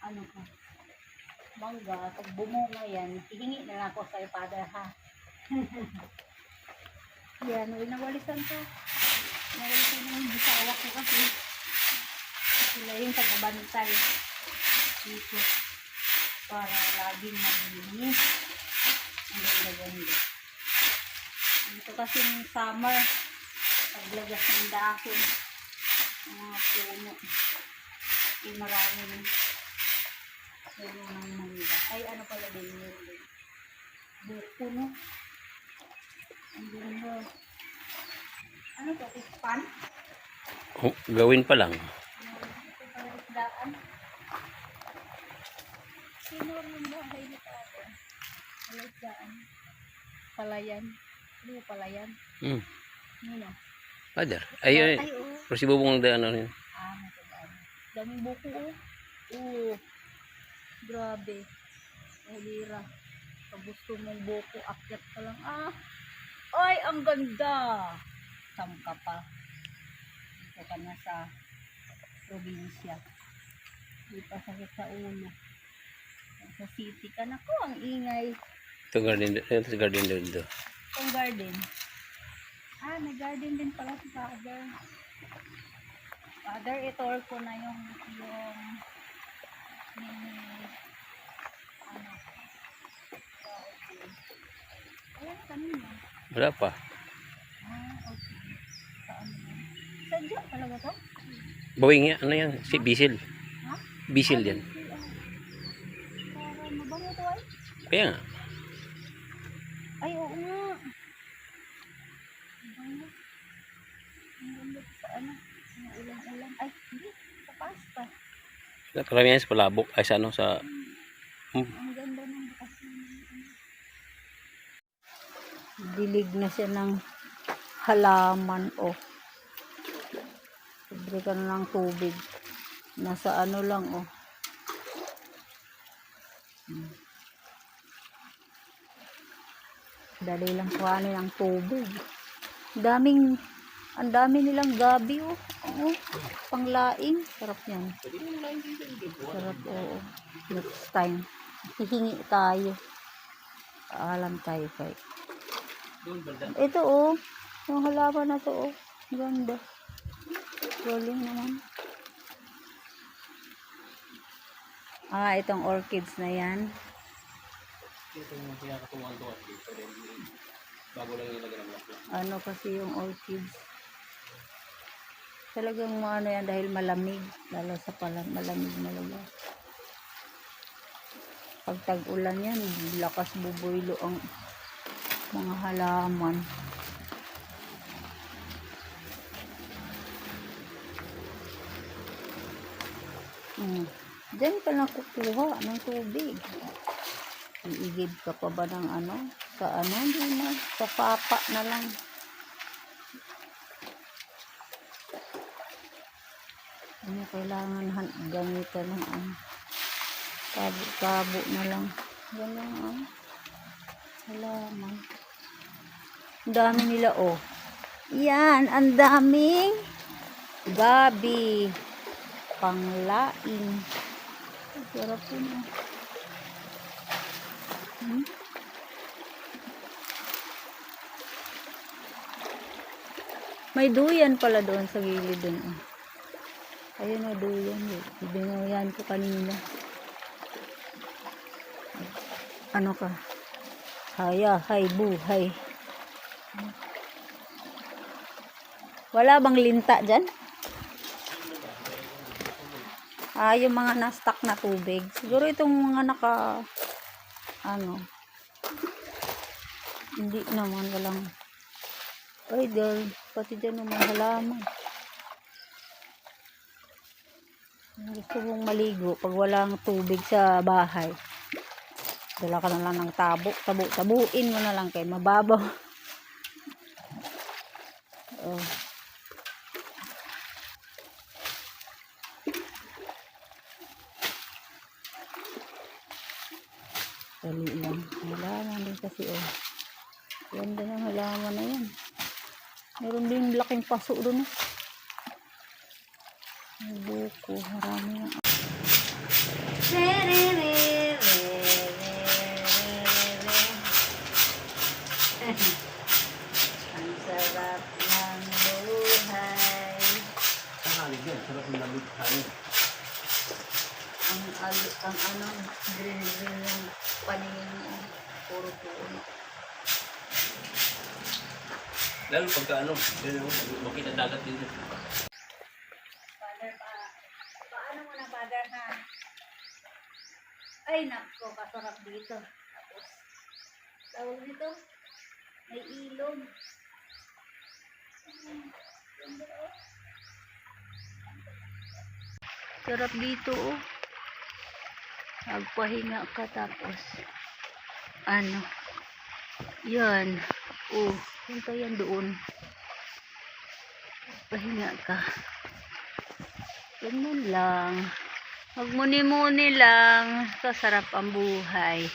ano ko, mangga. Pag bumunga yan, hihingi na lang ako sa iyo, Father, ha? Yan, nawalisan ko. Nawalisan na yung bisawa ko kasi. Sila yung taga-bantay dito. Para laging maglinis. Ang ganda-ganda. Dito kasi yung summer, paglagas ng dahon, mga puno. Ay marami ng puno ng mangga. Ay ano pala din yun din. Buko, no? Ang ganda. Ano to? Ispan? Oh, gawin pa lang. Ito pala isdaan. Sino ang bahay ni Father? Pala isdaan. Palayan. Ano yung palayan? Nino? Father. Ay, Ay, oo. pero si Bubong na ano yun. Matandaan. Daming buko, oh. Oo. Grabe. Ulira. Pag gusto mong buko, akyat ka lang. Ay, ang ganda. Sangka pa. Dito ka na sa probinsya. Di pa sakit sa ulo. Sa city ka na ko, ang ingay. Ito garden doon. Itong garden. May garden din pala si Father. Father, itour ko na yung ano, ayan, kanina. Wala pa. Okay. Saan yan? Sadya talaga to? Bawing nga, ano yan? Si Bisil. Ha? Bisil yan. Para mabango to ay? Kaya nga. Ay, oo nga. Mabango. Ang ganda sa ano? Mga ulang-ulang. Ay, hindi. Sa pasta. Karamihan sa palabok. Ay, sa ano, sa... Ang ganda ng bukas. Dilig na siya ng halaman, oh. Libre ka na ng tubig. Nasa ano lang, oh. Dali lang kuhanin ang tubig. Ang dami nilang gabi, oh. Oh, panglaing. Sarap yan. Sarap, oo. Next time. Hihingi tayo. Paalam tayo kay. Ito, oh. Yung halaman na to, oh. Ganda. Galing naman. Itong orchids na yan. Ano kasi yung orchids? Talagang ano yan dahil malamig. Lalo sa malamig na lugar. Pag tag-ulan yan, lakas buboylo ang mga halaman. Diyan ka na kukuha ng tubig. Iigib ka pa ba ng ano? Sa ano? Hindi na. Sa papa na lang. Ano kailangan gamitan ng ano? Kabo na lang. Ganun ang halaman. Ang dami nila, oh. Yan, ang daming gabi. Panglaing. Sarap po na. May duyan pala doon sa gilid doon. Ayun o, duyan. Binuyan ko kanina. Ano ka? Hay buhay. Wala bang linta dyan? Yung mga na-stuck na tubig. Siguro itong mga hindi naman, walang. Ay, girl, pati dyan naman halaman. Gusto mong maligo pag walang tubig sa bahay. Dala ka na lang ng tabuin mo na lang kay mababaw. Oh. Dali lang. Halaman din kasi, oh. Ganda ng halaman na yan. Meron din laking paso doon. May buko. Marami na. ang anong green yung paningin mo. Puro puno. Lalo pagka ano, makita dagat din. Father, paano mo na, Father, ha? Ay, nako, kasarap dito. Tapos, tawag dito, may ilog. Sarap dito, oh. Magpahinga ka tapos, ano, yan. Oh, punta yan doon. Pahinga ka. Ganun lang. Magmuni-muni lang. Sasarap ang buhay.